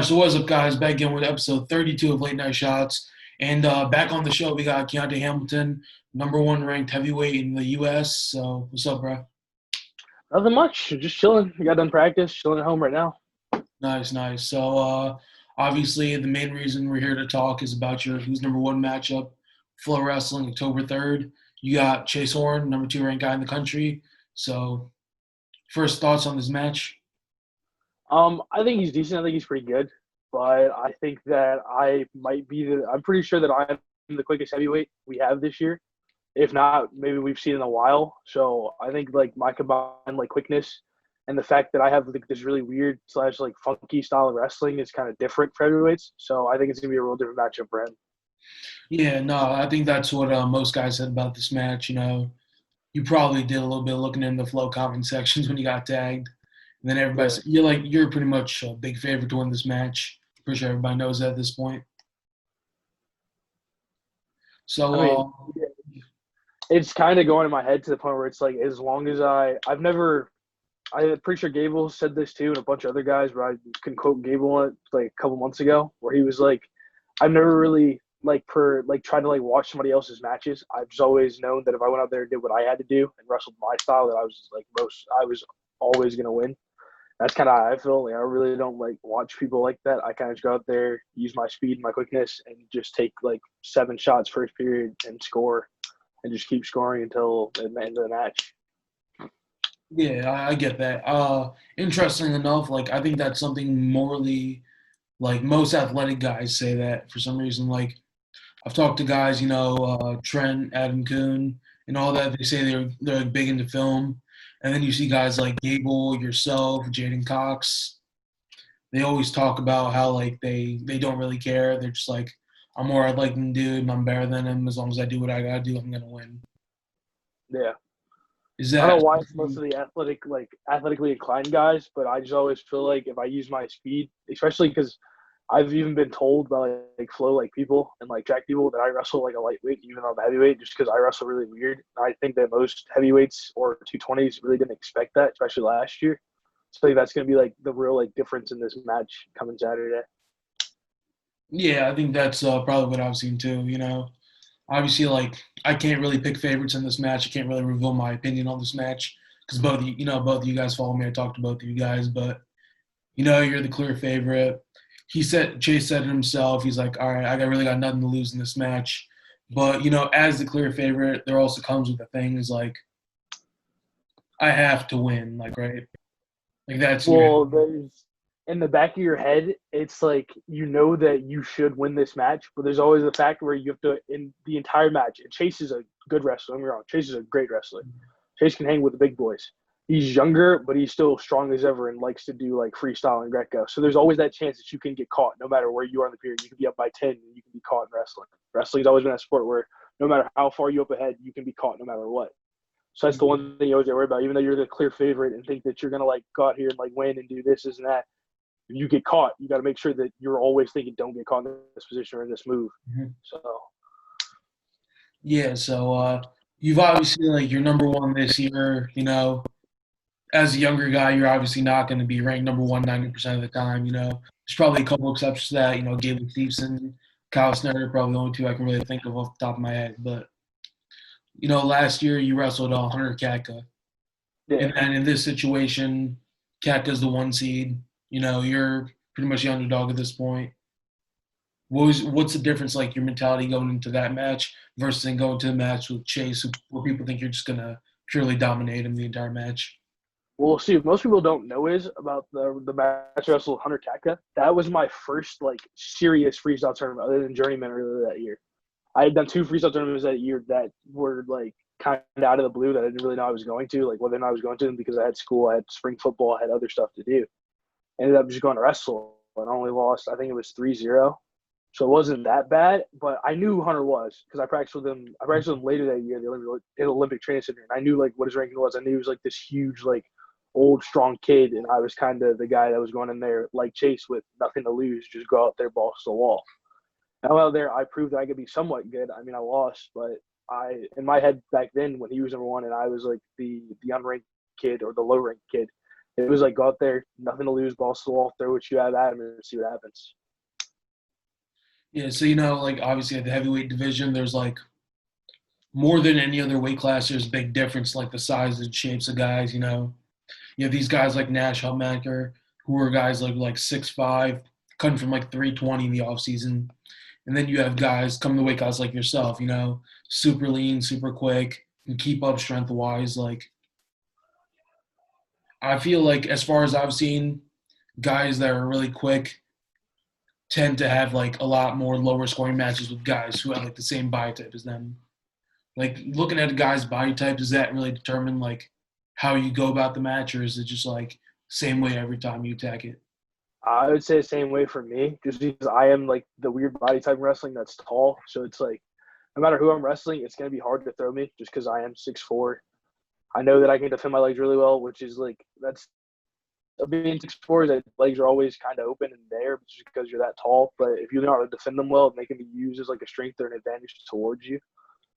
right, so what's up, guys? Back again with episode 32 of Late Night Shots. And back on the show, we got Kyonte Hamilton, number one ranked heavyweight in the U.S. So, what's up, bro? Nothing much. Just chilling. I got done practice. Chilling at home right now. Nice, nice. So, obviously, the main reason we're here to talk is about your who's number one matchup, Flow Wrestling, October 3rd. You got Chase Horn, number two ranked guy in the country. So, first thoughts on this match? I think he's decent. I think he's pretty good. But I think that I might be the. I'm pretty sure that I'm the quickest heavyweight we have this year. If not, maybe we've seen in a while. So I think like my combined like quickness and the fact that I have like this really weird slash like funky style of wrestling is kind of different for heavyweights. So I think it's gonna be a real different matchup for him. Yeah, no, I think that's what most guys said about this match. You probably did a little bit looking in the Flow comment sections when you got tagged. And then everybody Yeah. said, you're pretty much a big favorite to win this match. Pretty sure everybody knows that at this point. So, I mean, yeah, it's kind of going in my head to the point where it's like as long as I've never I'm pretty sure Gable said this too, and a bunch of other guys, but I can quote Gable on it like a couple months ago, where he was like, "I've never really tried to like watch somebody else's matches. I've just always known that if I went out there and did what I had to do and wrestled my style, that I was always gonna win." That's kind of how I feel. Like I really don't like watch people like that. I kind of just go out there, use my speed, my quickness, and just take like 7 shots first period and score, and just keep scoring until the end of the match. yeah, I get that. Interesting enough, like, I think that's something morally, like, most athletic guys say that for some reason. Like, I've talked to guys, Trent, Adam Kuhn, and all that. They say they're like, big into film. And then you see guys like Gable, yourself, Jaden Cox. They always talk about how like they don't really care. They're just like, I'm more athletic than dude, and I'm better than him. As long as I do what I gotta do, I'm gonna win. Yeah. Is I don't that know why it's most of the athletically inclined guys, but I just always feel like if I use my speed, especially because I've even been told by like flow like people and like track people that I wrestle like a lightweight, even though I'm a heavyweight, just because I wrestle really weird. I think that most heavyweights or 220s really didn't expect that, especially last year. So I think that's gonna be like the real like difference in this match coming Saturday. yeah, I think that's probably what I've seen too. Obviously, like I can't really pick favorites in this match. I can't really reveal my opinion on this match because both of you guys follow me. I talked to both of you guys, but you're the clear favorite. Chase said it himself. He's like, all right, really got nothing to lose in this match. But as the clear favorite, there also comes with the thing is like I have to win, like right, like that's in your head. Well, there's in the back of your head, it's like you know that you should win this match, but there's always the fact where you have to in the entire match. And Chase is a good wrestler. Don't get me wrong. Chase is a great wrestler. Chase can hang with the big boys. He's younger, but he's still strong as ever and likes to do like freestyle and Greco. So there's always that chance that you can get caught no matter where you are in the period. You can be up by 10 and you can be caught in wrestling. Wrestling's always been a sport where no matter how far you up ahead, you can be caught no matter what. So that's the one thing you always worry about. Even though you're the clear favorite and think that you're gonna like go out here and like win and do this and that, if you get caught, you got to make sure that you're always thinking, don't get caught in this position or in this move. Mhm. So Yeah, so you've obviously like you're number one this year. As a younger guy, you're obviously not going to be ranked number one 90% of the time. There's probably a couple exceptions to that. Gable Steveson, Kyle Snyder, probably the only two I can really think of off the top of my head. But last year you wrestled Hunter Katka, and yeah. then in this situation, Katka's the one seed. You're pretty much the underdog at this point. What's the difference, like your mentality going into that match versus then going to the match with Chase, where people think you're just gonna purely dominate him the entire match? Well, see, most people don't know is about the match I wrestled with Hunter Katka. That was my first like serious freestyle tournament other than Journeyman earlier that year. I had done 2 freestyle tournaments that year that were like kind of out of the blue that I didn't really know I was going to, like whether or not I was going to them because I had school, I had spring football, I had other stuff to do. Ended up just going to wrestle and only lost, I think it was 3-0. So it wasn't that bad, but I knew who Hunter was because I practiced with him. I practiced with him later that year in the Olympic Training Center, and I knew like what his ranking was. I knew he was like this huge, like old, strong kid, and I was kind of the guy that was going in there like Chase with nothing to lose, just go out there, balls to the wall. Now out there, I proved that I could be somewhat good. I mean, I lost, but I in my head back then when he was number one and I was like the unranked kid or the low ranked kid, It was like go out there, nothing to lose, balls to the wall, throw what you have at him, and see what happens. Yeah, so like obviously at the heavyweight division, there's like more than any other weight class, there's a big difference, like the size and shapes of guys. You have these guys like Nash Hellmaker, who are guys like 6'5", cutting from like 320 in the offseason. And then you have guys come to weight class like yourself, super lean, super quick, and keep up strength wise. Like I feel like as far as I've seen, guys that are really quick tend to have like a lot more lower scoring matches with guys who have like the same body type as them. Like looking at a guy's body type, does that really determine like how you go about the match, or is it just like same way every time you attack it? I would say the same way for me, just because I am like the weird body type in wrestling that's tall. So it's like no matter who I'm wrestling, it's gonna be hard to throw me just because I am 6'4". I know that I can defend my legs really well, which is like that's being 6'4" is that legs are always kind of open and there just because you're that tall. But if you know how to defend them well, they can be used as like a strength or an advantage towards you.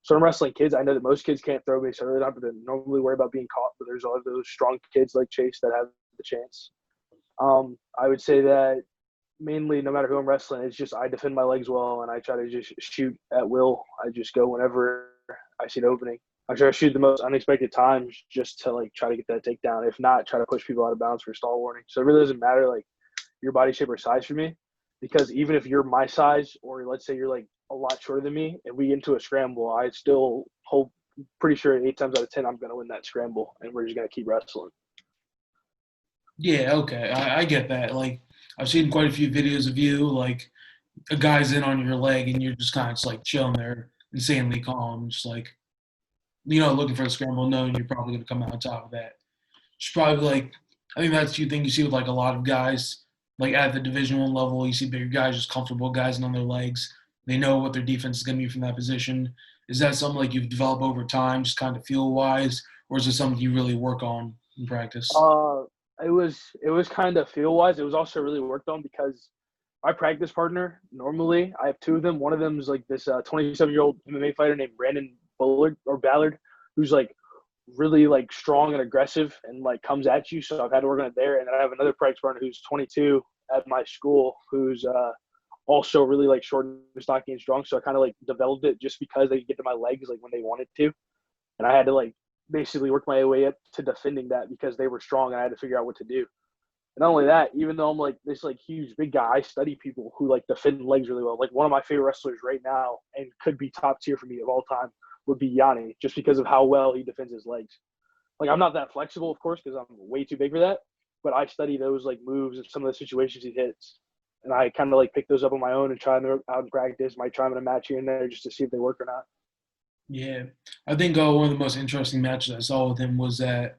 So I'm wrestling kids. I know that most kids can't throw me, so they don't have to normally worry about being caught. But there's all those strong kids like Chase that have the chance. I would say that mainly, no matter who I'm wrestling, it's just I defend my legs well and I try to just shoot at will. I just go whenever I see an opening. I try to shoot the most unexpected times just to like try to get that takedown. If not, try to push people out of bounds for a stall warning. So it really doesn't matter like your body shape or size for me, because even if you're my size or let's say you're like a lot shorter than me and we get into a scramble, I still hope pretty sure 8 times out of 10 I'm going to win that scramble and we're just going to keep wrestling. Yeah, okay, I get that. Like I've seen quite a few videos of you, like a guy's in on your leg and you're just kind of just like chilling there, insanely calm, just like looking for a scramble, knowing you're probably gonna come out on top of that. It's probably like I think that's you thing you see with like a lot of guys, like at the Division One level, you see bigger guys, just comfortable guys on their legs. They know what their defense is gonna be from that position. Is that something like you've developed over time, just kind of feel wise, or is it something you really work on in practice? Uh, it was kind of feel wise. It was also really worked on because my practice partner normally I have two of them. One of them is like this 27-year-old MMA fighter named Brandon Bullard or Ballard, who's like really like strong and aggressive and like comes at you. So I've had to work on it there. And then I have another practice partner who's 22 at my school, who's also really like short and stocky and strong. So I kind of like developed it just because they could get to my legs like when they wanted to, and I had to like basically work my way up to defending that because they were strong and I had to figure out what to do. And not only that, even though I'm like this like huge big guy, I study people who like defend legs really well. Like one of my favorite wrestlers right now and could be top tier for me of all time would be Yanni, just because of how well he defends his legs. Like I'm not that flexible, of course, because I'm way too big for that. But I study those like moves and some of the situations he hits, and I kind of like pick those up on my own and try them out in practice. Might try them in a match here and there just to see if they work or not. Yeah, I think one of the most interesting matches I saw with him was at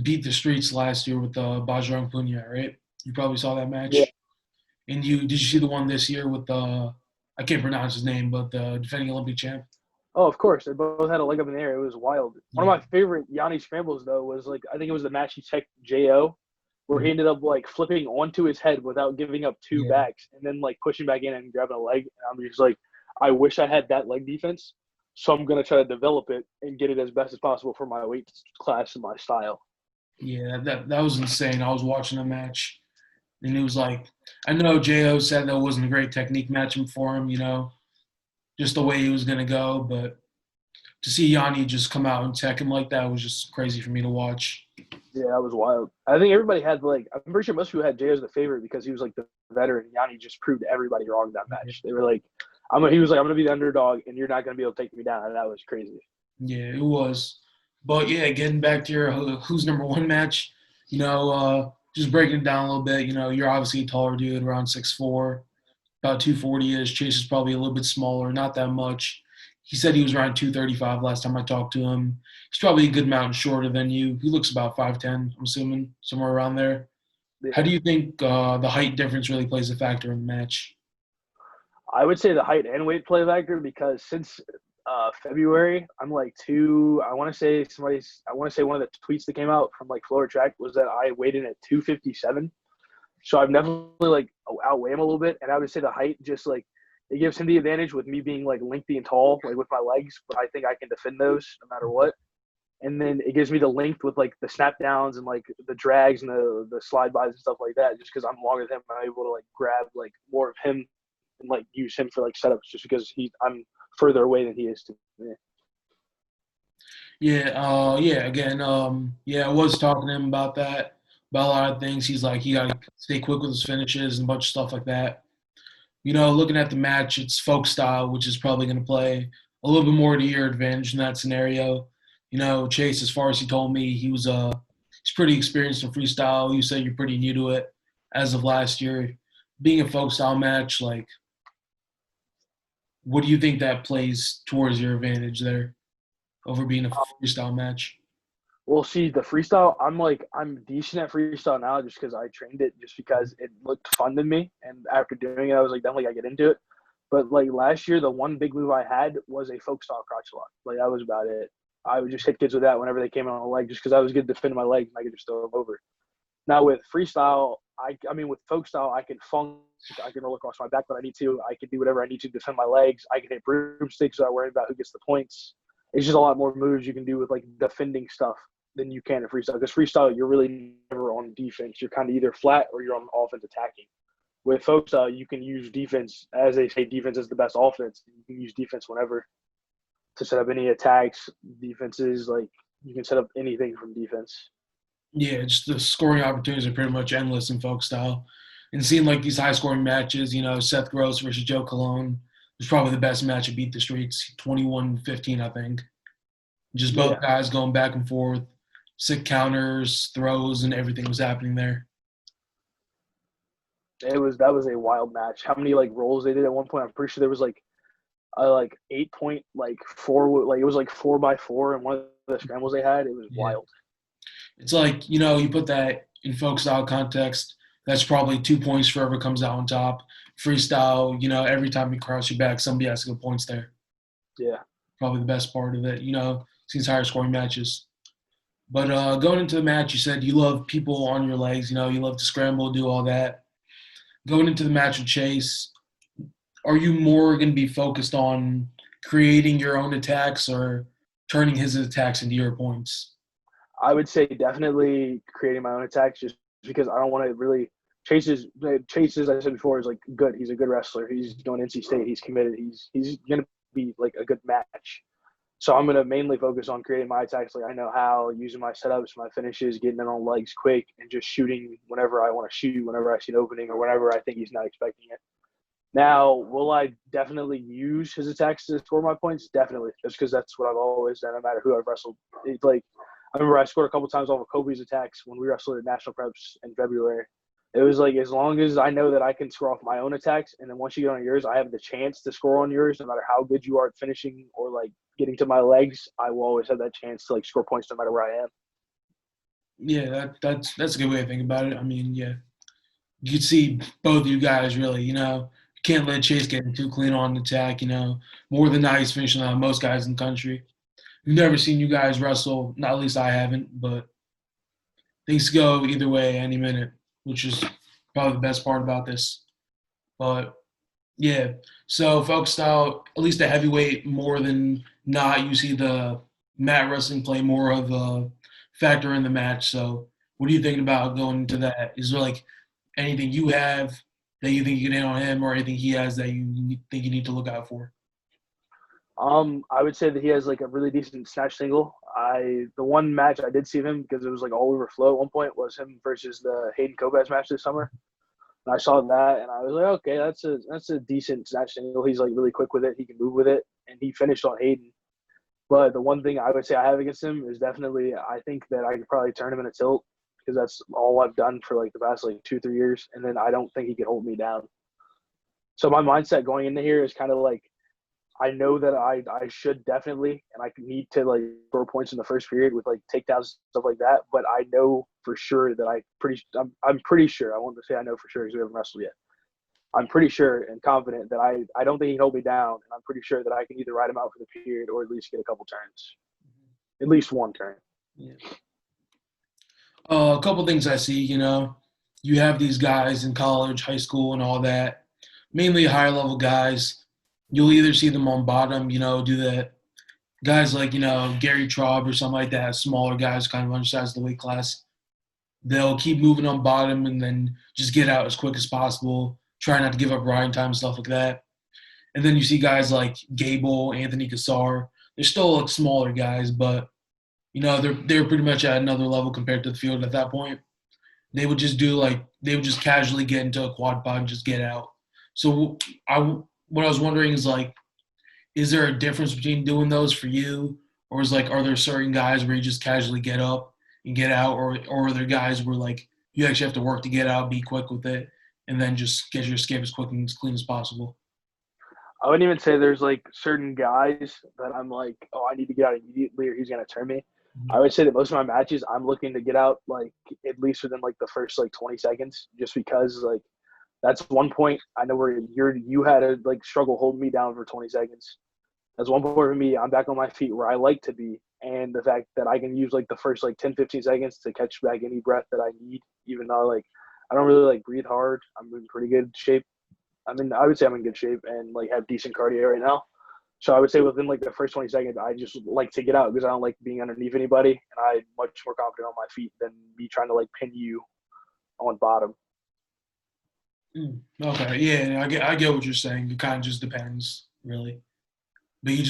Beat the Streets last year with Bajrang Punia, right? You probably saw that Yeah. match. And did you see the one this year with the I can't pronounce his name, but the defending Olympic champ? Oh, of course. They both had a leg up in the air. It was wild. One of Yeah. my favorite Yanni scrambles though was like I think it was the match he checked Jo, where he Mhm. ended up like flipping onto his head without giving up two Yeah. backs and then like pushing back in and grabbing a leg. And I'm just like, I wish I had that leg defense. So I'm gonna try to develop it and get it as best as possible for my weight class and my style. Yeah, that was insane. I was watching the match, and it was like I know Jo said that wasn't a great technique matchup for him, just the way he was gonna go, but to see Yanni just come out and tech him like that was just crazy for me to watch. Yeah, that was wild. I think everybody had like I'm pretty sure most people had Jay as the favorite because he was like the veteran. Yanni just proved everybody wrong that match. They were like, he was like, I'm gonna be the underdog and you're not gonna be able to take me down. And that was crazy. Yeah, it was. But yeah, getting back to your who's number one match, just breaking it down a little bit. You're obviously a taller dude, around 6'4", about 240 ish. Chase is probably a little bit smaller, not that much. He said he was around 235 last time I talked to him. He's probably a good amount shorter than you. He looks about 5'10", I'm assuming, somewhere around there. How do Yeah. you think the height difference really plays a factor in the match? I would say the height and weight play factor because since February, I'm like two. I want to say one of the tweets that came out from like Floor Track was that I weighed in at 257. So I've definitely like outweigh him a little bit, and I would say the height just like it gives him the advantage with me being like lengthy and tall, like with my legs. But I think I can defend those no matter what. and then it gives me the length with like the snap downs and like the drags and the slide bys and stuff like that. Just because I'm longer than him, I'm able to like grab like more of him and like use him for like setups. Just because I'm further away than he is to me. Yeah, yeah. Again, yeah, I was talking to him about that, about a lot of things. He's like, he got to stay quick with his finishes and a bunch of stuff like that. Looking at the match, it's folk style, which is probably going to play a little bit more to your advantage in that scenario. Chase, as far as he told me, he's pretty experienced in freestyle. You said you're pretty new to it as of last year. Being a folk style match, like, what do you think that plays towards your advantage there over being a freestyle match? We'll see the freestyle. I'm decent at freestyle now just because I trained it just because it looked fun to me. And after doing it, I was like, definitely I get into it. But like last year, the one big move I had was a folk style crotch lock. Like that was about it. I would just hit kids with that whenever they came on the leg, just because I was good defending my legs and I could just throw them over. Now with freestyle, I mean with folk style, I can funk, I can roll across my back when I need to. I can do whatever I need to defend my legs. I can hit broomsticks without worrying about who gets the points. It's just a lot more moves you can do with like defending stuff than you can in freestyle. Because freestyle, you're really never on defense. You're kind of either flat or you're on offense attacking. With folk style, you can use defense, as they say, defense is the best offense. You can use defense whenever to set up any attacks, defenses. Like you can set up anything from defense. Yeah, just the scoring opportunities are pretty much endless in folk style. And seeing like these high scoring matches, Seth Gross versus Joe Cologne was probably the best match at Beat the Streets, 21-15, I think. Just both Yeah, guys going back and forth, sick counters, throws, and everything was happening there. that was a wild match. How many like rolls they did at one point? I'm pretty sure there was like a like 8 point like four like it was like 4x4 and one of the scrambles they had. It was Yeah. wild. It's like, you put that in folk style context, that's probably 2 points for whoever comes out on top. Freestyle, every time you cross your back, somebody has to get points there. Yeah. Probably the best part of it, these higher scoring matches. But going into the match, you said you love people on your legs, you love to scramble, do all that. Going into the match with Chase, are you more going to be focused on creating your own attacks or turning his attacks into your points? I would say definitely creating my own attacks just because I don't want to really Chase as I said before is like good. He's a good wrestler. He's doing NC State. He's committed. He's gonna be like a good match. So I'm gonna mainly focus on creating my attacks like I know how, using my setups, my finishes, getting in on legs quick, and just shooting whenever I want to shoot, whenever I see an opening, or whenever I think he's not expecting it. Now, will I definitely use his attacks to score my points? Definitely, just because that's what I've always done, no matter who I've wrestled. It's like I remember I scored a couple times off of Kobe's attacks when we wrestled at National Preps in February. It was like as long as I know that I can score off my own attacks, and then once you get on yours, I have the chance to score on yours, no matter how good you are at finishing or like getting to my legs. I will always have that chance to like score points no matter where I am. Yeah, that's a good way to think about it. I mean, yeah, you could see both you guys really. You can't let Chase get too clean on the attack. More than not, he's finishing on most guys in the country. We've never seen you guys wrestle. Not at least I haven't, but things go either way any minute, which is probably the best part about this. But yeah, so folk style, at least the heavyweight, more than not, you see the mat wrestling play more of a factor in the match. So what are you thinking about going into that? Is there like anything you have that you think you can hit on him, or anything he has that you think you need to look out for? I would say that he has like a really decent snatch single. The one match I did see of him because it was like all over flow at one point was him versus the Hayden Kobes match this summer. And I saw that and I was like, okay, that's a decent snatch single. He's like really quick with it. He can move with it, and he finished on Hayden. But the one thing I would say I have against him is definitely I think that I could probably turn him in a tilt because that's all I've done for like the past like 2 3 years, and then I don't think he could hold me down. So my mindset going into here is kind of like I know that I should definitely and I need to like score points in the first period with like takedowns stuff like that. But I know for sure that I'm pretty sure I want to say I know for sure because we haven't wrestled yet. I'm pretty sure and confident that I don't think he can hold me down, and I'm pretty sure that I can either ride him out for the period or at least get a couple turns, at least one turn. Yeah. A couple things I see, you have these guys in college, high school, and all that, mainly higher level guys. You'll either see them on bottom, do that Guys like, Gary Traub or something like that, smaller guys kind of undersized the weight class. They'll keep moving on bottom and then just get out as quick as possible, try not to give up riding time, stuff like that. And then you see guys like Gable, Anthony Cassar. They're still like smaller guys, but they're pretty much at another level compared to the field at that point. They would just casually get into a quad pod and just get out. So what I was wondering is like, is there a difference between doing those for you, or is like, are there certain guys where you just casually get up and get out, or are there guys where like you actually have to work to get out, be quick with it, and then just get your escape as quick and as clean as possible? I wouldn't even say there's like certain guys that I'm like, oh, I need to get out immediately or he's gonna turn me. I would say that most of my matches I'm looking to get out like at least within like the first like 20 seconds, just because like that's one point I know where you had to like struggle holding me down for 20 seconds. That's one point for me. I'm back on my feet where I like to be, and the fact that I can use like the first like 10, 15 seconds to catch back any breath that I need, even though like I don't really like breathe hard. I'm in pretty good shape. I would say I'm in good shape and like have decent cardio right now. So I would say within like the first 20 seconds, I just like to get out because I don't like being underneath anybody, and I'm much more confident on my feet than me trying to like pin you on bottom. Okay, yeah, I get what you're saying. It kind of just depends, really. But Yeah, you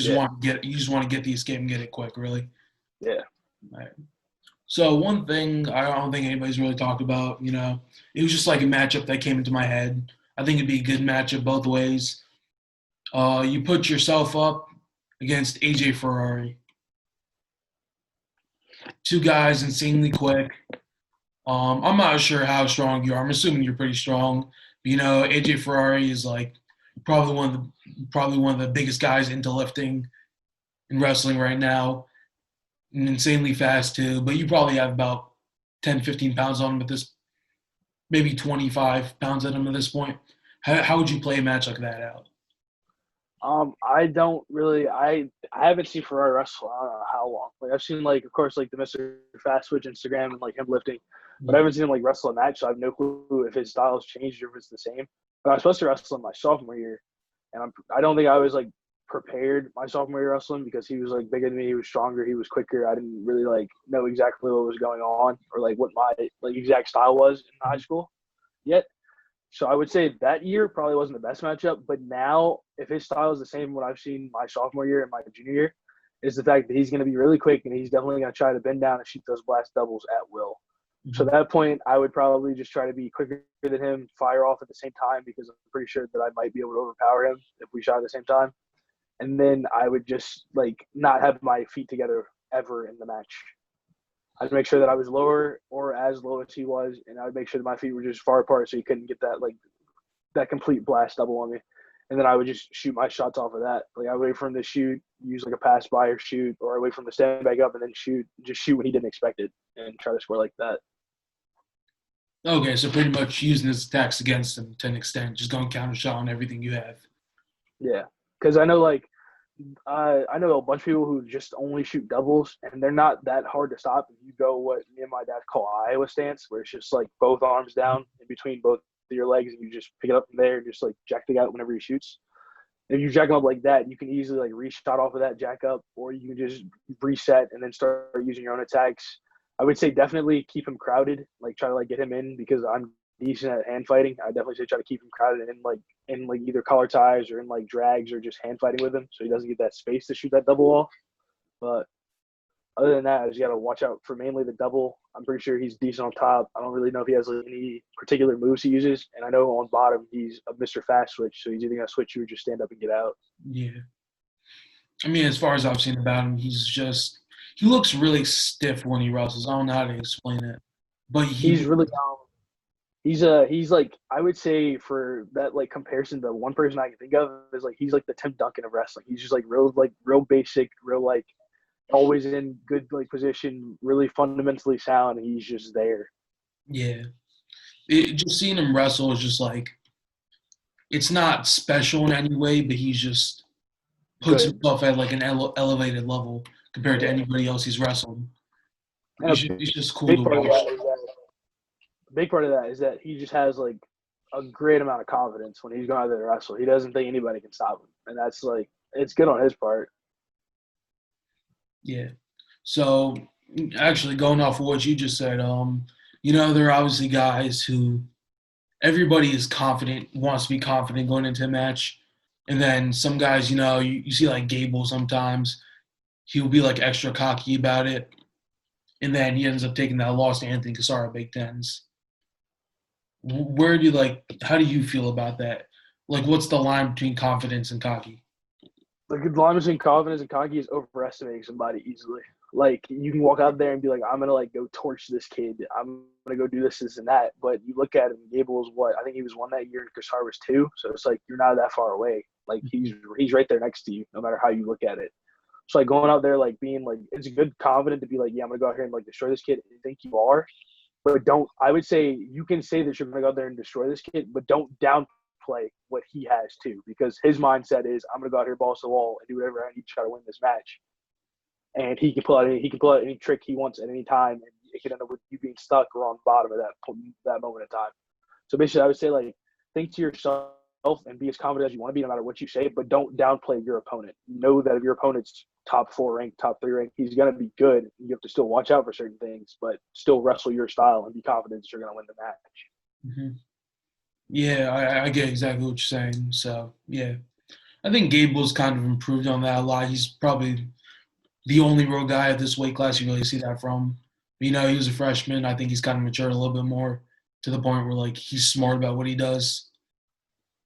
just want to get the escape and get it quick, really. yeah. Right. So one thing I don't think anybody's really talked about, it was just like a matchup that came into my head. I think it'd be a good matchup both ways. You put yourself up against AJ Ferrari, two guys insanely quick. I'm not sure how strong you are. I'm assuming you're pretty strong. But, AJ Ferrari is like probably one of the biggest guys into lifting and wrestling right now, and insanely fast too. But you probably have about 10, 15 pounds on him at this, maybe 25 pounds on him at this point. How would you play a match like that out? I don't really. I haven't seen Ferrari wrestle. I don't know how long. Like I've seen like of course like the Mr. Fast Switch Instagram and like him lifting, but I Yeah. haven't seen him like wrestle a match. So I have no clue if his style has changed or if it's the same. But I was supposed to wrestle in my sophomore year, and I don't think I was like prepared my sophomore year wrestling because he was like bigger than me. He was stronger. He was quicker. I didn't really like know exactly what was going on or like what my like exact style was in high school yet. So I would say that year probably wasn't the best matchup, but now if his style is the same what I've seen my sophomore year and my junior year, is the fact that he's going to be really quick and he's definitely going to try to bend down and shoot those blast doubles at will. So at Mhm. that point, I would probably just try to be quicker than him, fire off at the same time because I'm pretty sure that I might be able to overpower him if we shot at the same time. And then I would just like not have my feet together ever in the match. I'd make sure that I was lower or as low as he was, and I would make sure that my feet were just far apart so he couldn't get that like that complete blast double on me. And then I would just shoot my shots off of that. Like I wait for him to shoot, use like a pass by or shoot, or I wait for him to stand back up and then shoot, just shoot when he didn't expect it and try to score like that. Okay, so pretty much using his attacks against him to an extent, just going counter shot on everything you have. Yeah, because I know like I know a bunch of people who just only shoot doubles, and they're not that hard to stop. If you go what me and my dad call Iowa stance, where it's just like both arms down in between both of your legs, and you just pick it up from there and just like jack the guy whenever he shoots. If you jack him up like that, you can easily like reshot off of that jack up, or you can just reset and then start using your own attacks. I would say definitely keep him crowded, like try to like get him in because I'm decent at hand fighting. I definitely say try to keep him crowded in like either collar ties or in like drags or just hand fighting with him so he doesn't get that space to shoot that double off. But other than that, I just got to watch out for mainly the double. I'm pretty sure he's decent on top. I don't really know if he has like, any particular moves he uses. And I know on bottom, he's a Mr. Fast Switch. So he's either going to switch you or just stand up and get out. Yeah. I mean, as far as I've seen about him, he looks really stiff when he wrestles. I don't know how to explain it, but He's really he's like I would say for that like comparison, the one person I can think of is like he's like the Tim Duncan of wrestling. He's just like real basic, real like always in good like position, really fundamentally sound. And he's just there. yeah. Just seeing him wrestle is just like it's not special in any way, but he just puts Good. himself at like an elevated level compared to Yeah. anybody else he's wrestled. And a He's just cool big to part of watch. that is that a big part of that is that he just has like a great amount of confidence when he's going out there to wrestle. He doesn't think anybody can stop him, and that's like it's good on his part. Yeah. So actually, going off of what you just said, there are obviously guys who everybody is confident, wants to be confident going into a match, and then some guys, you see like Gable sometimes, he'll be like extra cocky about it, and then he ends up taking that loss to Anthony Casara Big Tens. Where do you like? How do you feel about that? Like, what's the line between confidence and cocky? Like the line between confidence and cocky is overestimating somebody easily. Like you can walk out there and be like, I'm gonna like go torch this kid. I'm gonna go do this, and that. But you look at him, Gable was what? I think he was one that year, and Kassar was two. So it's like you're not that far away. Like he's right there next to you, no matter how you look at it. So like going out there, like being like, it's good, confident to be like, yeah, I'm gonna go out here and like destroy this kid. I think you are, but don't. I would say you can say that you're gonna go out there and destroy this kid, but don't downplay what he has too, because his mindset is, I'm gonna go out here, balls to the wall, and do whatever I need to try to win this match. And he can pull out any trick he wants at any time, and it could end up with you being stuck or on the bottom of that moment in time. So basically, I would say like think to yourself and be as confident as you want to be, no matter what you say, but don't downplay your opponent. Know that if your opponent's top four ranked, top three ranked, he's gonna be good. You have to still watch out for certain things, but still wrestle your style and be confident that you're gonna win the match. Hmm. Yeah, I get exactly what you're saying. So yeah, I think Gable's kind of improved on that a lot. He's probably the only real guy at this weight class you really see that from. He was a freshman. I think he's kind of matured a little bit more to the point where like he's smart about what he does.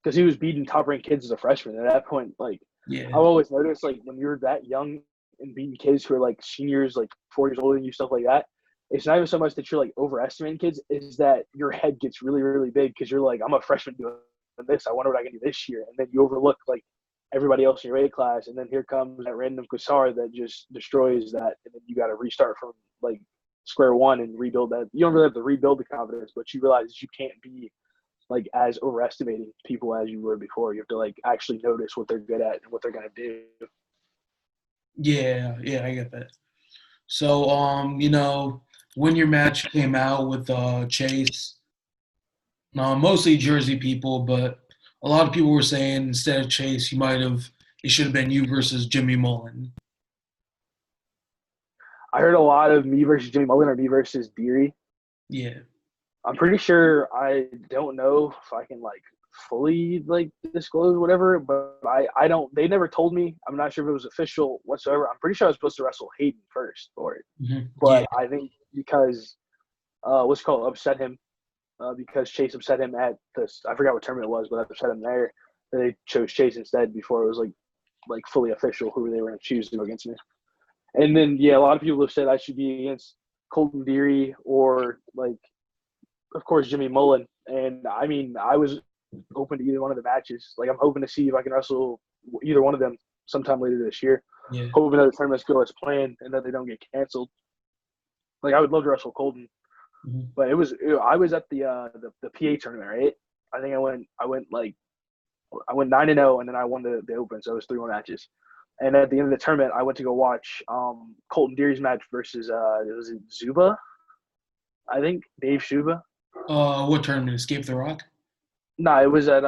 Because he was beating top ranked kids as a freshman. At that point, like Yeah. I've always noticed, like when you're that young and beating kids who are like seniors, like 4 years older than you, stuff like that. It's not even so much that you're like overestimating kids, is that your head gets really, really big because you're like, I'm a freshman doing this. I wonder what I can do this year. And then you overlook like everybody else in your A class. And then here comes that random Kusar that just destroys that. And then you got to restart from like square one and rebuild that. You don't really have to rebuild the confidence, but you realize you can't be like as overestimating people as you were before. You have to like actually notice what they're good at and what they're gonna do. Yeah, yeah, I get that. So, when your match came out with Chase, mostly Jersey people, but a lot of people were saying instead of Chase, it should have been you versus Jimmy Mullen. I heard a lot of me versus Jimmy Mullen or me versus Deary. Yeah. I'm pretty sure I don't know if I can like fully like disclose whatever, but I don't. They never told me. I'm not sure if it was official whatsoever. I'm pretty sure I was supposed to wrestle Hayden first for it, Hmm. Yeah. but I think because what's it called upset him, because Chase upset him at this. I forgot what tournament it was, but I upset him there. They chose Chase instead before it was like fully official who they were going to choose to go against me. And then yeah, a lot of people have said I should be against Colton Deary or like of course Jimmy Mullen. And I mean I was open to either one of the matches. Like I'm hoping to see if I can wrestle either one of them sometime later this year. Yeah. Hoping that the tournaments go as planned and that they don't get canceled. Like I would love to wrestle Colton, Hmm. but I was at the PA tournament, right? I think I went 9-0 and then I won the Open, so it was 3-1 matches. And at the end of the tournament, I went to go watch Colton Deary's match versus it was Zuba, I think Dave Zuba. What tournament? Escape the Rock? No, it was at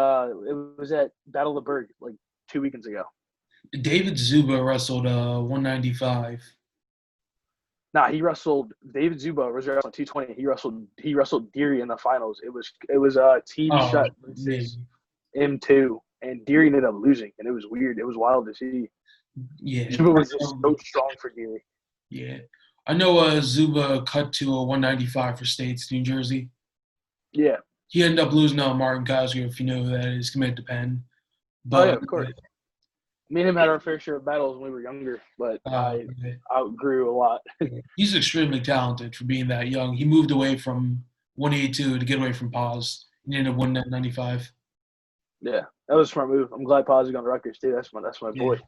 Battle of the Berg like 2 weekends ago. David Zuba wrestled 195. Nah, he wrestled David Zuba was wrestling 220. He wrestled Deary in the finals. It was Team Oh, Shut yeah. versus M2, and Deary ended up losing, and it was weird. It was wild to see. Yeah. Zuba was just so strong for Deary. Yeah. I know Zuba cut to a 195 for States, New Jersey. Yeah. He ended up losing out Martin Cosgrove, if you know who that is, committed to Penn. Oh yeah, But of course. Me and him had our fair share of battles when we were younger, but I yeah, outgrew a lot. he's extremely talented for being that young. He moved away from 182 to get away from Paz. He ended up winning at 95. Yeah, that was a smart move. I'm glad Paz is going to Rutgers too. That's my Yeah, boy.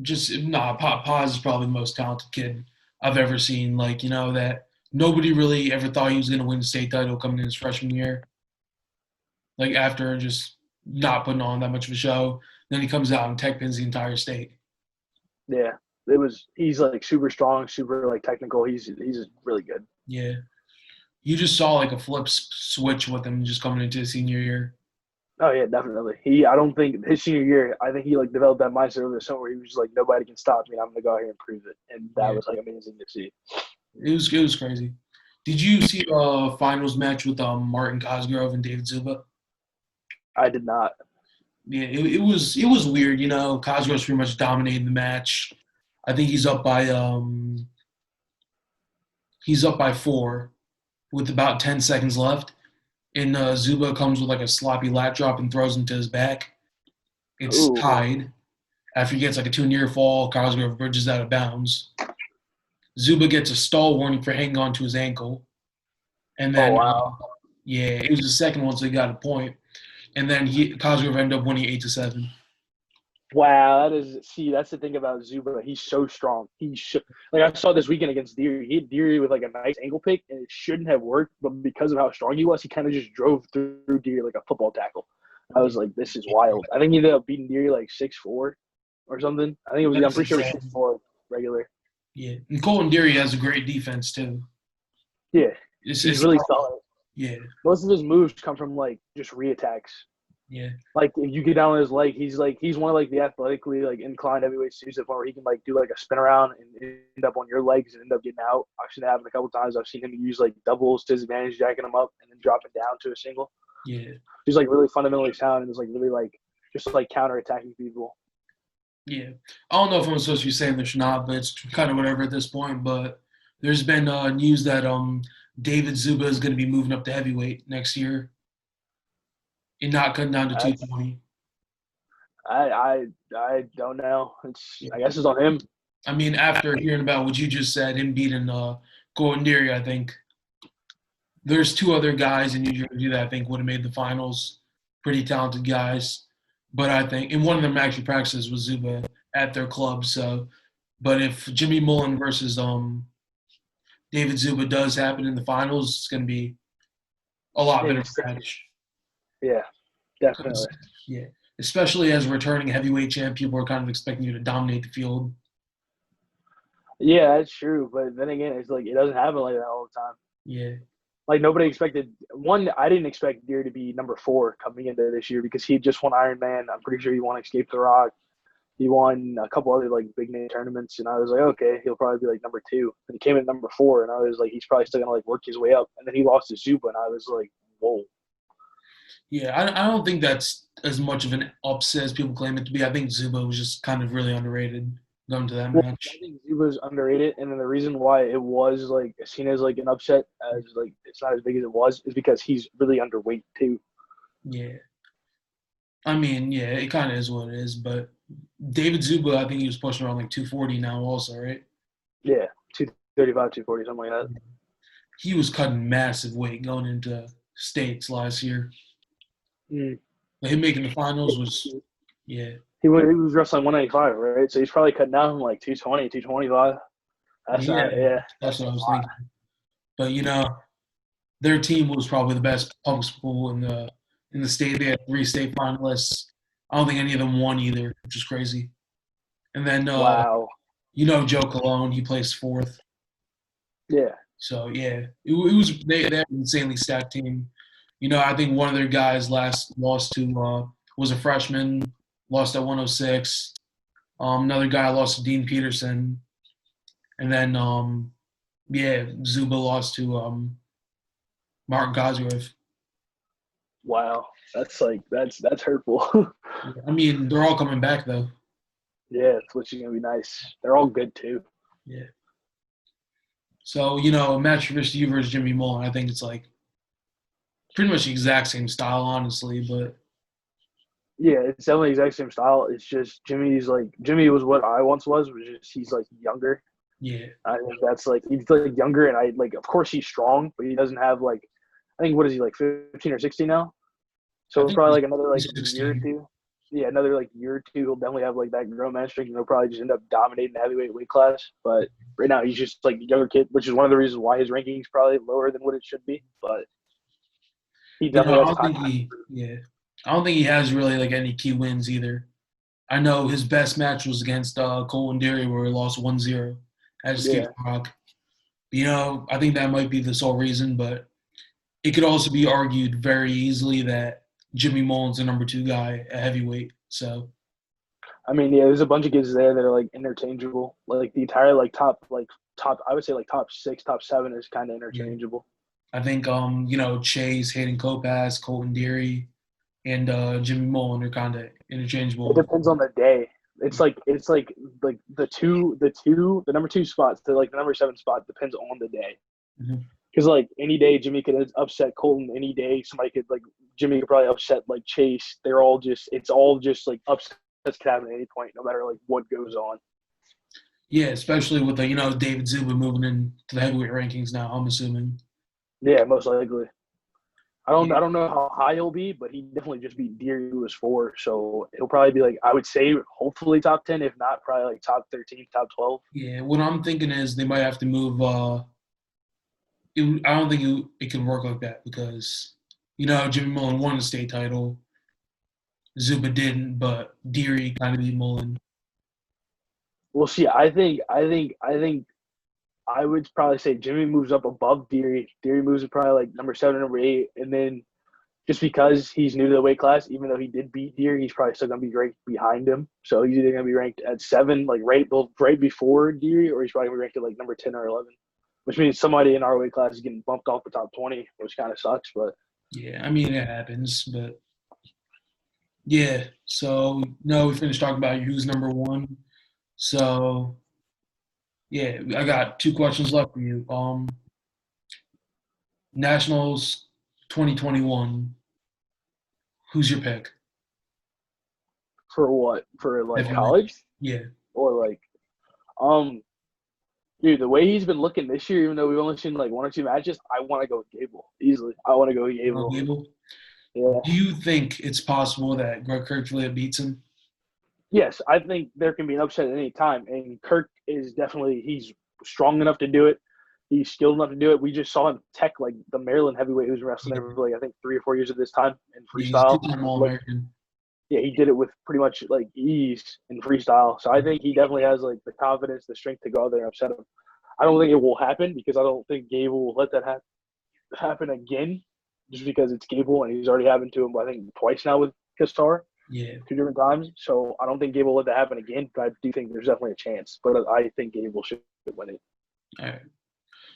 just Paz is probably the most talented kid I've ever seen. Like that nobody really ever thought he was going to win the state title coming in his freshman year. Like after just not putting on that much of a show, then he comes out and tech pins the entire state. Yeah, he's like super strong, super like technical. He's really good. Yeah, you just saw like a flip switch with him just coming into his senior year. Oh yeah, definitely. I don't think his senior year. I think he like developed that mindset over the summer where he was like, nobody can stop me. And I'm gonna go out here and prove it, and that Yeah, was like amazing to see. it was crazy. Did you see the finals match with Martin Cosgrove and David Zuba? I did not. Yeah, it was weird. Cosgrove's pretty much dominating the match. I think he's up by 4 with about 10 seconds left, and Zuba comes with like a sloppy lat drop and throws him to his back. It's Ooh. tied. After he gets like a 2 near fall, Cosgrove bridges out of bounds. Zuba gets a stall warning for hanging on to his ankle, and Oh then wow. yeah, it was the second one, so he got a point. And then Cosgrove ended up winning 8-7. Wow, that is see. That's the thing about Zuba. He's so strong. Like I saw this weekend against Deary. He hit Deary with like a nice ankle pick, and it shouldn't have worked. But because of how strong he was, he kind of just drove through Deary like a football tackle. I was like, this is wild. I think he ended up beating Deary like 6'4" or something. I think it was. I'm That's pretty sure it was insane. 6'4" regular. Yeah, and Colin Deary has a great defense too. Yeah, It's he's it's really solid. yeah, Most of his moves come from like just reattacks. yeah, Like if you get down on his leg, he's one of like the athletically like inclined heavyweights to the point where he can like do like a spin around and end up on your legs and end up getting out. I've seen that happen a couple times. I've seen him use like doubles to his advantage, jacking him up and then dropping down to a single. yeah, He's like really fundamentally sound and is like really like just like counter attacking people. yeah. I don't know if I'm supposed to be saying this or not, but it's kind of whatever at this point. But there's been news that David Zuba is going to be moving up to heavyweight next year and not cutting down to That's 220. I don't know. I guess it's on him. I mean, after hearing about what you just said, him beating Gordon Deary, I think there's 2 other guys in New Jersey that I think would have made the finals. Pretty talented guys, but I think, and one of them actually practices with Zuba at their club. So, but if Jimmy Mullen versus David Zuba does happen in the finals, it's going to be a lot better Insane. match. Yeah, 'Cause, definitely. yeah, especially as a returning heavyweight champ, people are kind of expecting you to dominate the field. Yeah, that's true. But then again, it's like it doesn't happen like that all the time. Yeah, Like nobody expected one. I didn't expect Deere to be number 4 coming into this year because he just won Iron Man. I'm pretty sure he won Escape the Rock. He won a couple other like big name tournaments, and I was like, okay, he'll probably be like number 2. And he came in number 4, and I was like, he's probably still gonna like work his way up. And then he lost to Zuba, and I was like, whoa. yeah. I don't think that's as much of an upset as people claim it to be. I think Zuba was just kind of really underrated going to that Well, I match. think Zuba's underrated, and then the reason why it was like seen as like an upset, as like it's not as big as it was, is because he's really underweight too. Yeah, I mean, yeah, it kind of is what it is. But David Zuba, I think he was pushing around like 240 now, also, right? Yeah, 235, 240, something like that. He was cutting massive weight going into states last year. Mm. But him making the finals was, yeah, He was wrestling 195, right? So he's probably cutting down from like 220, 225. That's yeah. not, yeah, That's that's a what I was lot. thinking. But their team was probably the best public school in the state. They had 3 state finalists. I don't think any of them won either, which is crazy. And then Wow. Joe Cologne, he placed 4th. Yeah. So yeah, it was they had an insanely stacked team. I think one of their guys last lost to was a freshman, lost at 106. Another guy lost to Dean Peterson, and then yeah, Zuba lost to Martin Cosgrove. Wow. That's hurtful. I mean, they're all coming back though. Yeah, which is gonna be nice. They're all good too. Yeah. So a match versus you versus Jimmy Mullen, I think it's like pretty much the exact same style, honestly. But Yeah, it's definitely the exact same style. It's just Jimmy was what I once was, which is he's like younger. yeah, I think that's like he's like younger, and I like of course he's strong, but he doesn't have like I think what is he like 15 or 16 now? I So think probably he's, like another like he's year or 16. two. Yeah, another like year or two, he'll definitely have like that grown man strength, and he'll probably just end up dominating the heavyweight weight class. But right now, he's just like a younger kid, which is one of the reasons why his ranking is probably lower than what it should be. But he I definitely has don't time. think I don't think he has really like any key wins either. I know his best match was against Cole and Derry where he lost 1-0 at Escape Yeah, the Rock. I think that might be the sole reason, but it could also be argued very easily that Jimmy Mullen's the number 2 guy at heavyweight. So I mean, yeah, there's a bunch of kids there that are like interchangeable. Like the entire top, I would say like top six, top seven is kind of yeah, interchangeable. I think Chase, Hayden Kopaz, Colton Deary, and Jimmy Mullen are kind of It interchangeable. depends on the day. It's like the number two spot to like the number seven spot depends on the day. Mhm. Because like any day Jimmy could upset Colton. Any day somebody could like Jimmy could probably upset like Chase. They're all just it's all just like upsets could happen at any point, no matter like what goes on. Yeah, especially with David Zuba moving into the heavyweight rankings now. I'm assuming. Yeah, most likely. I don't Yeah, I don't know how high he'll be, but he definitely just beat Deary, who was 4. So he'll probably be like I would say hopefully top 10, if not probably like top 13, top 12. yeah. What I'm thinking is they might have to move. I don't think it could work like that because Jimmy Mullen won the state title. Zuba didn't, but Deary kind of beat Mullen. We'll see. I think I would probably say Jimmy moves up above Deary. Deary moves to probably like number 7, number 8, and then just because he's new to the weight class, even though he did beat Deary, he's probably still gonna be ranked behind him. So he's either gonna be ranked at 7, like right before Deary, or he's probably gonna be ranked at like number 10 or 11. Which means somebody in our weight class is getting bumped off the top 20, which kind of sucks. But Yeah, I mean it happens, but yeah. So no, we finished talking about who's number 1. So yeah, I got 2 questions left for you. Nationals 2021. Who's your pick? for what? For like Heavyweight. college Yeah. or like um dude, the way he's been looking this year, even though we've only seen like 1 or 2 matches, I want to go with Gable easily. I want to go with Gable. Gable. Yeah. Do you think it's possible that Greg Kirkland beats him? Yes, I think there can be an upset at any time, and Kirk is definitely he's strong enough to do it. He's skilled enough to do it. We just saw him tech like the Maryland heavyweight who's wrestling Yeah, there for like I think 3 or 4 years at this time in yeah, he's a freestyle. 2-time All Like American. yeah, he did it with pretty much like ease in freestyle. So I think he definitely has like the confidence, the strength to go out there and upset him. I don't think it will happen because I don't think Gable will let that happen again, just because it's Gable and he's already happened to him I think twice now with Kistar. Yeah. 2 different times. So I don't think Gable will let that happen again, but I do think there's definitely a chance. But I think Gable should win it. All right.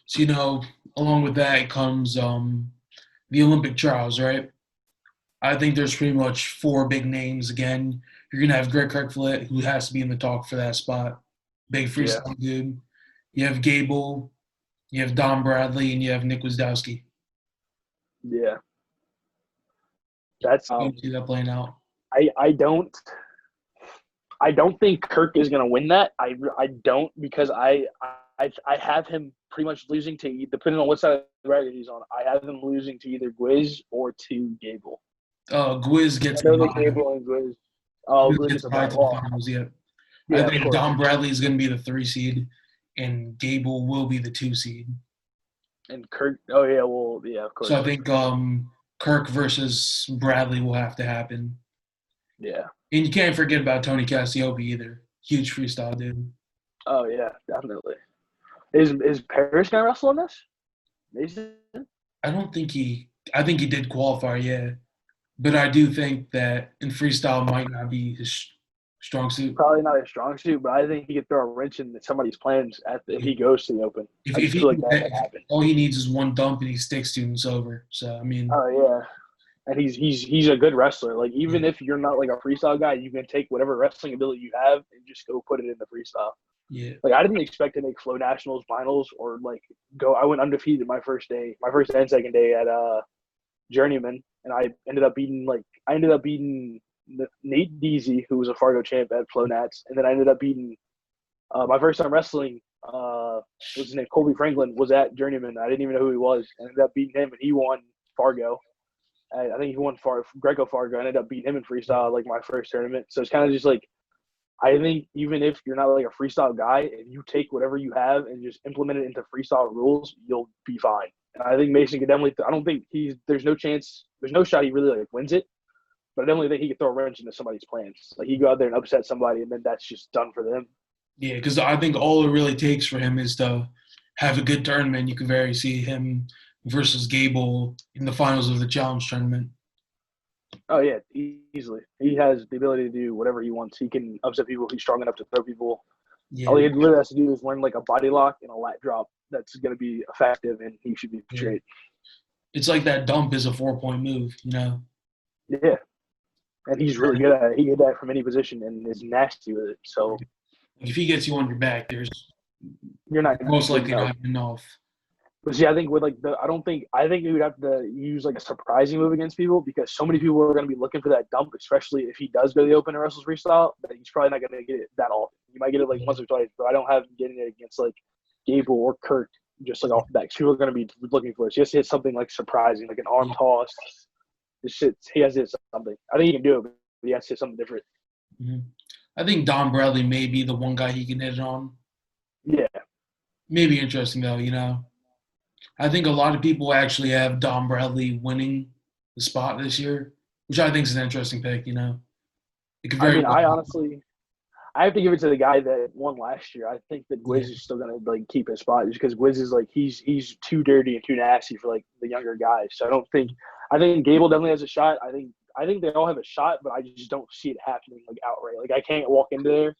So along with that comes the Olympic trials, right? I think there's pretty much 4 big names again. You're gonna have Greg Kirkflett, who has to be in the talk for that spot. Big Yeah, freestyle dude. You have Gable, you have Don Bradley, and you have Nick Wizdowski. yeah. That's You see that playing out. I don't think Kirk is gonna win that. I don't because I have him pretty much losing to depending on what side of the bracket he's on. I have him losing to either Gwiz or to Gable. Gwiz I gets the know that bye. Gable and Gwiz. Oh, Gwiz Gwiz gets gets the a bye bye. to the Well, finals yet. I yeah, of think course. Don Bradley is gonna be the 3 seed, and Gable will be the 2 seed. And Kirk. Oh yeah, well yeah, of So course. I think Kirk versus Bradley will have to happen. Yeah. And you can't forget about Tony Cassiope either. Huge freestyle dude. Oh yeah, definitely. Is Paris gonna wrestle in this? Mason? I don't think I think he did qualify, yeah. But I do think that in freestyle might not be his strong suit. Probably not a strong suit, but I think he could throw a wrench in somebody's plans if he goes to the Open. I If just feel like he that might happen. all he needs is one dump and he sticks to him, it's over. So I mean, Oh yeah, and he's a good wrestler. Like yeah, even if you're not like a freestyle guy, you can take whatever wrestling ability you have and just go put it in the freestyle. yeah, Like I didn't expect to make Flow Nationals finals or like go. I went undefeated my first day, my first and second day at Journeyman, and I ended up beating Nate Deasy, who was a Fargo champ at Flow Nats, and then I ended up beating my first time wrestling. What's his name? Colby Franklin was at Journeyman. I didn't even know who he was. I ended up beating him, and he won Fargo. I think he won Greco Fargo. I ended up beating him in freestyle like my first tournament. So it's kind of just like I think even if you're not like a freestyle guy, if you take whatever you have and just implement it into freestyle rules, you'll be fine. And I think Mason could definitely. I don't think there's no chance. There's no shot he really like wins it. But I definitely think he could throw a wrench into somebody's plans. Like he go out there and upset somebody, and then that's just done for them. yeah. Because I think all it really takes for him is to have a good tournament. You can very see him versus Gable in the finals of the challenge tournament. Oh yeah, easily. He has the ability to do whatever he wants. He can upset people. He's strong enough to throw people. All Yeah, he literally has to do is learn like a body lock and a lat drop that's going to be effective, and he should be yeah. straight. It's like that dump is a 4 point move, you know. Yeah, and he's really good at it. He hit that from any position and is nasty with it. So If he gets you on your back, there's you're not most getting likely no. not enough. But see, I think with like I think he would have to use like a surprising move against people because so many people are going to be looking for that dump, especially if he does go to the open and wrestles freestyle. That he's probably not going to get it that often. You might get it like once or twice, but I don't have him getting it against like Gable or Kirk just like off the back. People are going to be looking for it. So he has to hit something like surprising, like an arm toss. This shit, he has to hit something. I think he can do it, but he has to hit something different. Mhm. I think Don Bradley may be the one guy he can hit it on. Yeah, Maybe interesting though, you know. I think a lot of people actually have Don Bradley winning the spot this year, which I think is an interesting pick. You know, it could I very mean, well. I have to give it to the guy that won last year. I think that Yeah, Gwiz is still gonna like keep his spot just because Gwiz is like he's too dirty and too nasty for like the younger guys. So I think Gable definitely has a shot. I think they all have a shot, but I just don't see it happening like outright. Like I can't walk into there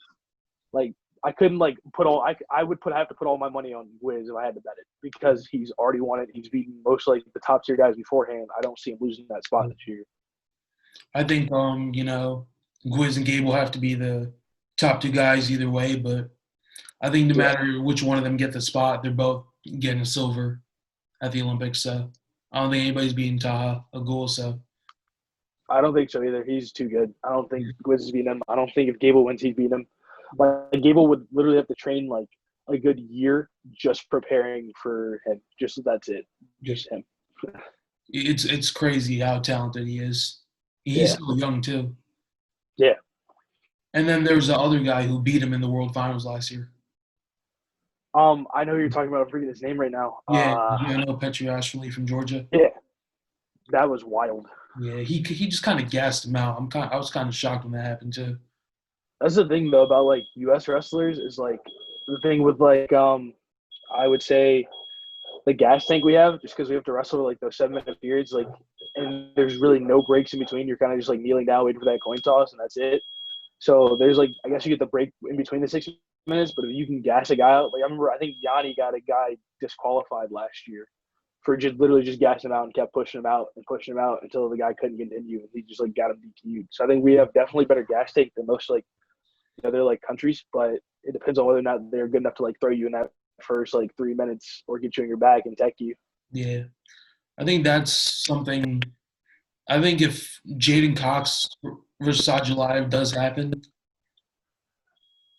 like I couldn't like put all I would put have to put all my money on Gwiz if I had to bet it because he's already won it. He's beaten most like the top tier guys beforehand. I don't see him losing that spot this year. I think you know, Gwiz and Gable have to be the top two guys either way, but I think no Yeah, matter which one of them get the spot, they're both getting a silver at the Olympics. So I don't think anybody's beating Taha a goal. So I don't think so either. He's too good. I don't think Gwiz is beating him. I don't think if Gable wins, he's beating him. Like Gable would literally have to train like a good year just preparing for him. Just that's it. Just him. it's crazy how talented he is. He's Yeah. still young too. Yeah. And then there's the other guy who beat him in the World Finals last year. I know you're talking about. I'm forgetting his name right now. Yeah, I know Petriashvili from Georgia. Yeah, that was wild. Yeah, he just kind of gassed him out. I was kind of shocked when that happened too. That's the thing though about like U.S. wrestlers is like the thing with like I would say the gas tank we have just because we have to wrestle like those 7 minute periods like and there's really no breaks in between. You're kind of just like kneeling down waiting for that coin toss and that's it. So there's like I guess you get the break in between the 6 minutes, but if you can gas a guy out, like I remember I think Yanni got a guy disqualified last year for just literally just gassing him out and kept pushing him out until the guy couldn't continue and he just like got him DQ'd. So I think we have definitely better gas tank than most like other like countries, but it depends on whether or not they're good enough to like throw you in that first like 3 minutes or get you on your back and tech you. Yeah, I think that's something. I think if Jaden Cox versus Live does happen,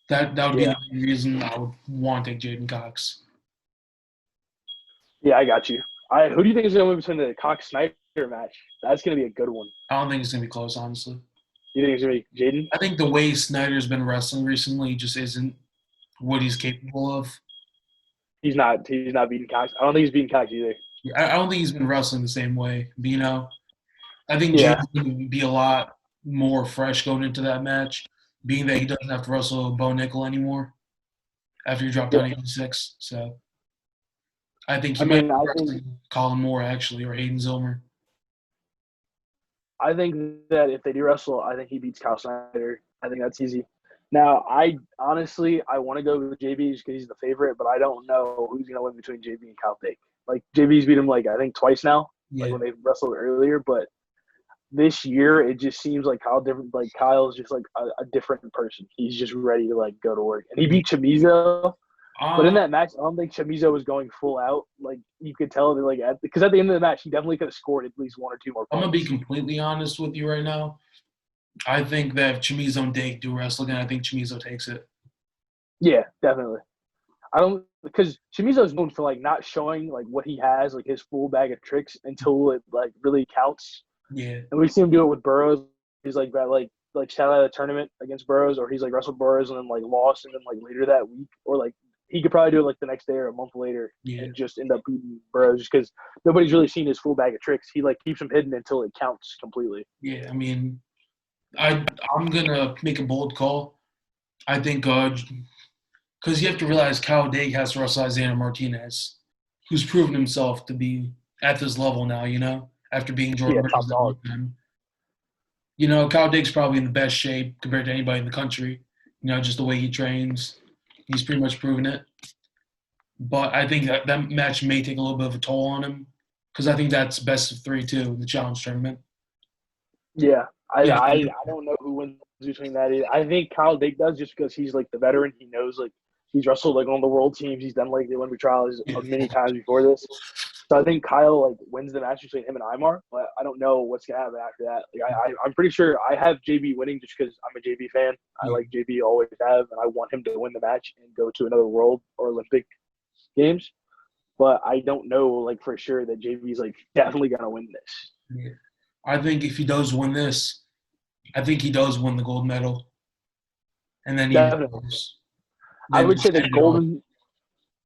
that would be Yeah. the only reason I would want to take Jaden Cox. Yeah, I got you. Who do you think is going to win between the Cox Snyder match? That's going to be a good one. I don't think it's gonna be close, honestly. You think it's going to be Jaden? I think the way Snyder's been wrestling recently just isn't what he's capable of. He's not. He's not beating Cox. I don't think he's beating Cox either. I don't think he's been wrestling the same way. But, you know, I think Yeah. Jaden's gonna be a lot more fresh going into that match, being that he doesn't have to wrestle Bo Nickel anymore after he dropped Yeah. down 86. So I think he I might mean, be wrestling Colin Moore actually or Hayden Zilmer. I think that if they do wrestle, I think he beats Kyle Snyder. I think that's easy. Now, I honestly I want to go with JB because he's the favorite, but I don't know who's gonna win between JB and Kyle Fake. Like JB's beat him like I think twice now, like Yeah, when they wrestled earlier. But this year, it just seems like Kyle's just like a different person. He's just ready to like go to work, and he beat Chamizo. But in uh, that match, I don't think Chamizo was going full out. Like you could tell that because at the end of the match, he definitely could have scored at least one or two more I'm gonna be points. completely honest with you right now. I think that if Chamizo and Dake do wrestle again, I think Chamizo takes it. Yeah, definitely. I don't because Shimizu's known for like not showing like what he has, like his full bag of tricks until it like really counts. Yeah, And we see him do it with Burrows. He's like that like shout out a tournament against Burrows, or he's like wrestled Burrows and then like lost, and then like later that week, or like he could probably do it like the next day or a month later yeah, and just end up beating Burrows just because nobody's really seen his full bag of tricks. He like keeps them hidden until it counts completely. yeah. I mean, I'm gonna make a bold call. I think because you have to realize Kyle Dake has to wrestle Isaiah Martinez, who's proven himself to be at this level now. You know, after being Yeah, Jordan top Burns that dog. one time. Kyle Dick's probably in the best shape compared to anybody in the country. Just the way he trains, he's pretty much proven it. But I think that match may take a little bit of a toll on him because I think that's best of three too in the challenge tournament. Yeah, Yeah, I don't know who wins between that. Either. I think Kyle Dake does just because he's like the veteran. He knows like he's wrestled like on the world teams. He's done like the Olympic trials many times before this. So I think Kyle like wins the match between him and Imar, but I don't know what's gonna happen after that. Like I'm pretty sure I have JB winning just because I'm a JB fan. I yeah, like JB always have, and I want him to win the match and go to another World or Olympic Games. But I don't know like for sure that JB's like definitely gonna win this. yeah. I think if he does win this, I think he does win the gold medal, and then he Definitely, I then would just say end it off.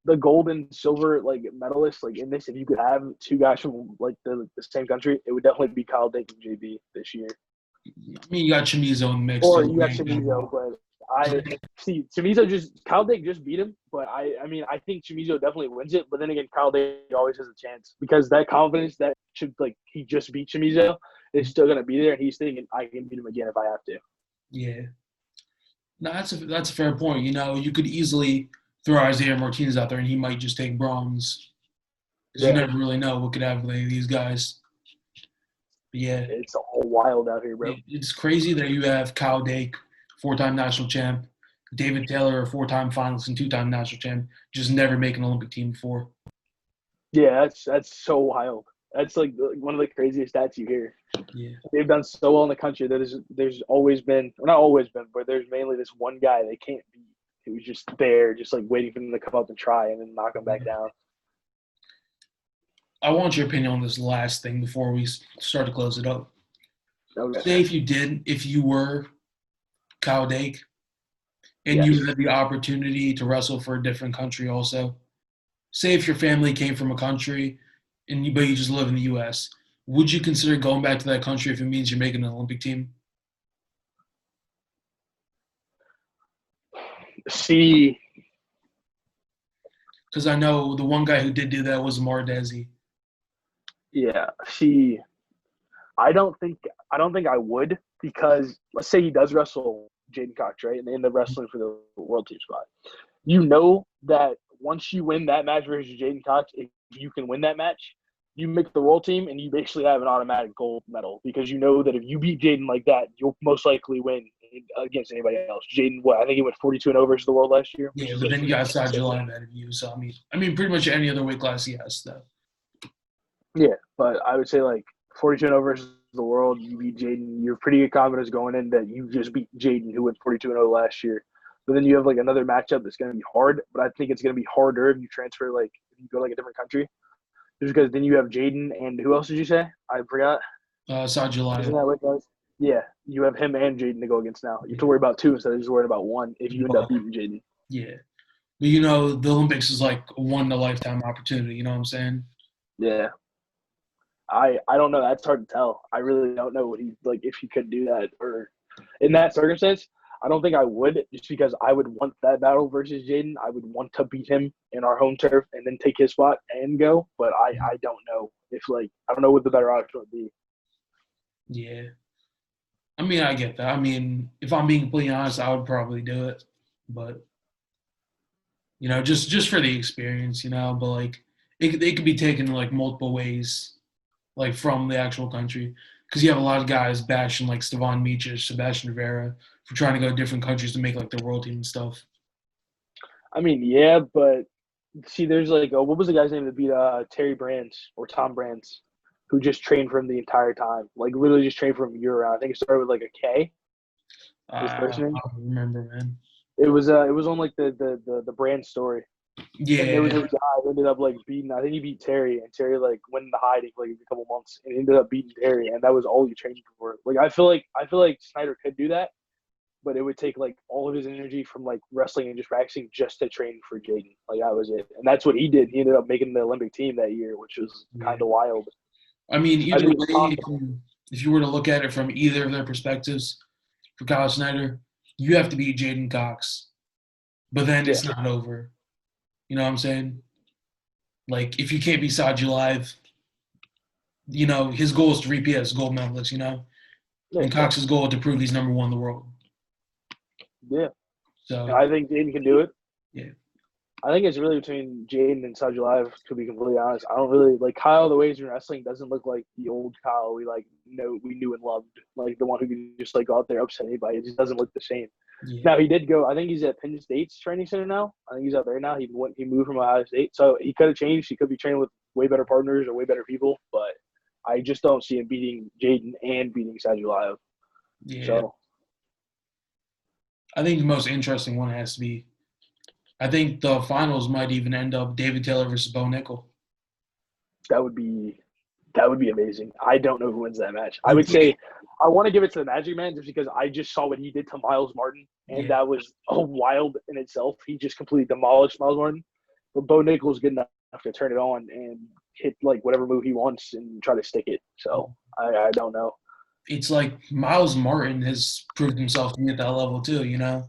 the gold and silver like medalists like in this, if you could have two guys from like the same country, it would definitely be Kyle Dake and JB this year. I mean, you got Chimizo in the mix Or too. you have Chimizo, but I see Chimizo just Kyle Dake just beat him, but I mean I think Chimizo definitely wins it. But then again, Kyle Dake always has a chance because that confidence that should like he just beat Chimizo is still gonna be there, and he's thinking I can beat him again if I have to. Yeah, no, that's a fair point. You could easily throw Isaiah Martinez out there, and he might just take bronze because you Yeah, never really know what could happen with any of these guys. But yeah, it's all wild out here, bro. it's crazy that you have Kyle Dake, four-time national champ, David Taylor, a four-time finalist and two-time national champ, just never make an Olympic team before. Yeah, that's so wild. That's like one of the craziest stats you hear. Yeah, They've done so well in the country that there's always been, well, not always been, but there's mainly this one guy they can't beat who's just there, just like waiting for them to come up and try and then knock them back down. I want your opinion on this last thing before we start to close it up. Okay. Say if you were Kyle Dake and Yes. you had the opportunity to wrestle for a different country also. Say if your family came from a country but you just live in the U.S., would you consider going back to that country if it means you're making an Olympic team? See, Because I know the one guy who did do that was Mardezi. yeah, see, I don't think I would because let's say he does wrestle Jaden Cox, right? And in the wrestling for the world team spot. You know that once you win that match versus Jaden Cox, if you can win that match, you make the world team and you basically have an automatic gold medal because you know that if you beat Jaden like that, you'll most likely win against anybody else. Jaden, what I think he went 42-0 versus the world last year, which Yeah, is but like then you got Sajulai ahead of you. So I mean, pretty much any other weight class he has though. yeah. But I would say like 42-0 versus the world, you beat Jaden. You're pretty confident going in that you just beat Jaden, who went 42-0 last year. But then you have like another matchup that's going to be hard. But I think it's going to be harder if you transfer like if you go like a different country. Just because then you have Jaden and who else did you say? I forgot. Isn't Sajulai. that what guys? Yeah, you have him and Jaden to go against now. You have Yeah. to worry about two instead of just worrying about one if you end up Well, beating Jaden. yeah. But the Olympics is like a one in a lifetime opportunity. You know what I'm saying? Yeah. I don't know. That's hard to tell. I really don't know what he like if he could do that or in that circumstance. I don't think I would just because I would want that battle versus Jaden. I would want to beat him in our home turf and then take his spot and go. But I don't know if like I don't know what the better option would be. Yeah. I mean, I get that. I mean, if I'm being completely honest, I would probably do it, but just for the experience. But like it could be taken like multiple ways, like from the actual country, because you have a lot of guys bashing like Stevan Miocic, Sebastian Rivera for trying to go to different countries to make like their world team and stuff. I mean, yeah, but see, there's like what was the guy's name that beat Terry Brands or Tom Brands, who just trained for him the entire time, like literally just trained for him year round. I think it started with like a K. His first I name. don't remember, man. It was on like the brand story, and there was Yeah, this guy who ended up like beating. I think he beat Terry, and Terry like went into hiding for like a couple months, and ended up beating Terry, and that was all he trained for. Like I feel like Snyder could do that, but it would take like all of his energy from like wrestling and just practicing just to train for Jaden. Like that was it, and that's what he did. He ended up making the Olympic team that year, which was yeah. kind of wild. I mean, I either think it's way, possible. if you were to look at it from either of their perspectives, for Kyle Snyder, you have to beat Jaden Cox, but then Yeah, it's not over. You know what I'm saying? Like, if you can't beat Saji Live, his goal is to repeat as gold medalist. Yeah, And Cox's goal to prove he's number one in the world. yeah. And So I think Jaden can do it. yeah, I think it's really between Jaden and Sajulaev, to be completely honest. I don't really like Kyle. The way he's in wrestling doesn't look like the old Kyle we knew and loved, like the one who could just like go out there upset anybody. It just doesn't look the same. yeah. Now he did go. I think he's at Penn State's training center now. I think he's out there now. He moved from Ohio State, so he could have changed. He could be training with way better partners or way better people. But I just don't see him beating Jaden and beating Sajulaev. Yeah. So I think the most interesting one has to be. I think the finals might even end up David Taylor versus Bo Nickel. that would be amazing. I don't know who wins that match. I would say I want to give it to the Magic Man just because I just saw what he did to Miles Martin, and that was wild in itself. He just completely demolished Miles Martin. But Bo Nickel's good enough to turn it on and hit like whatever move he wants and try to stick it. So I don't know. It's like Miles Martin has proved himself to be at that level too, you know.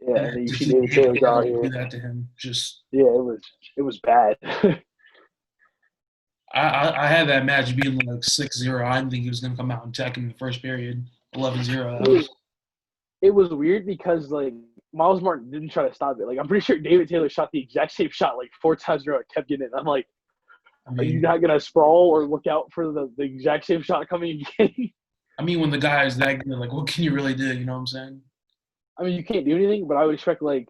Yeah, And and then you to see see David David Taylor Taylor out do here. that to him, just Yeah, it was bad. I had that match being like 6-0. I didn't think he was gonna come out and tech in the first period. 11-0. That was It was weird because like Miles Martin didn't try to stop it. Like I'm pretty sure David Taylor shot the exact same shot like 4 times in a row and kept getting it. I'm like, I are you mean not gonna sprawl or look out for the exact same shot coming again? when the guy is that good, like what can you really do, you know what I'm saying? I mean, you can't do anything, but I would expect David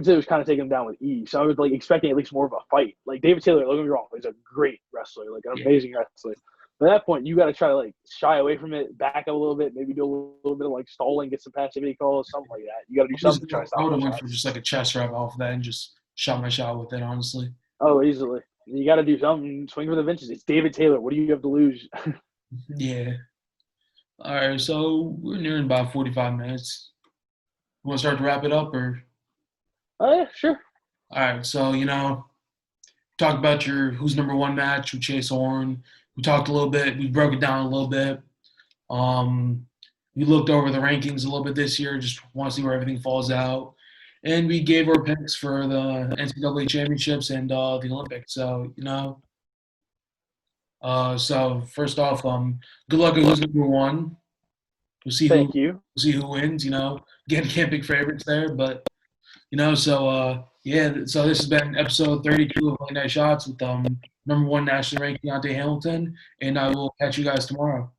Taylor was kind of taking him down with ease, so I was like expecting at least more of a fight. Like David Taylor, don't get me wrong, he's a great wrestler, like an Yeah. amazing wrestler. But at that point, you got to try to like shy away from it, back up a little bit, maybe do a little bit of like stalling, get some passivity calls, something like that. You got to do something to try to I stop would have those went for shots. just like a chest wrap off of that and just shot my shot with it, honestly. Oh, easily. You got to do something. Swing for the benches. It's David Taylor. What do you have to lose? Yeah. All right, so we're nearing about 45 minutes. You want to start to wrap it up, or? Oh yeah, sure. All right, so talked about your who's number one match with Chase Horn. We talked a little bit. We broke it down a little bit. Um, we looked over the rankings a little bit this year. Just want to see where everything falls out, and we gave our picks for the NCAA championships and the Olympics. So so first off, good luck at who's number one. We'll see Thank you. who wins. Again, can't pick favorites there, but yeah. So this has been episode 32 of Late Night Shots with number one national ranked Kyonte Hamilton, and I will catch you guys tomorrow.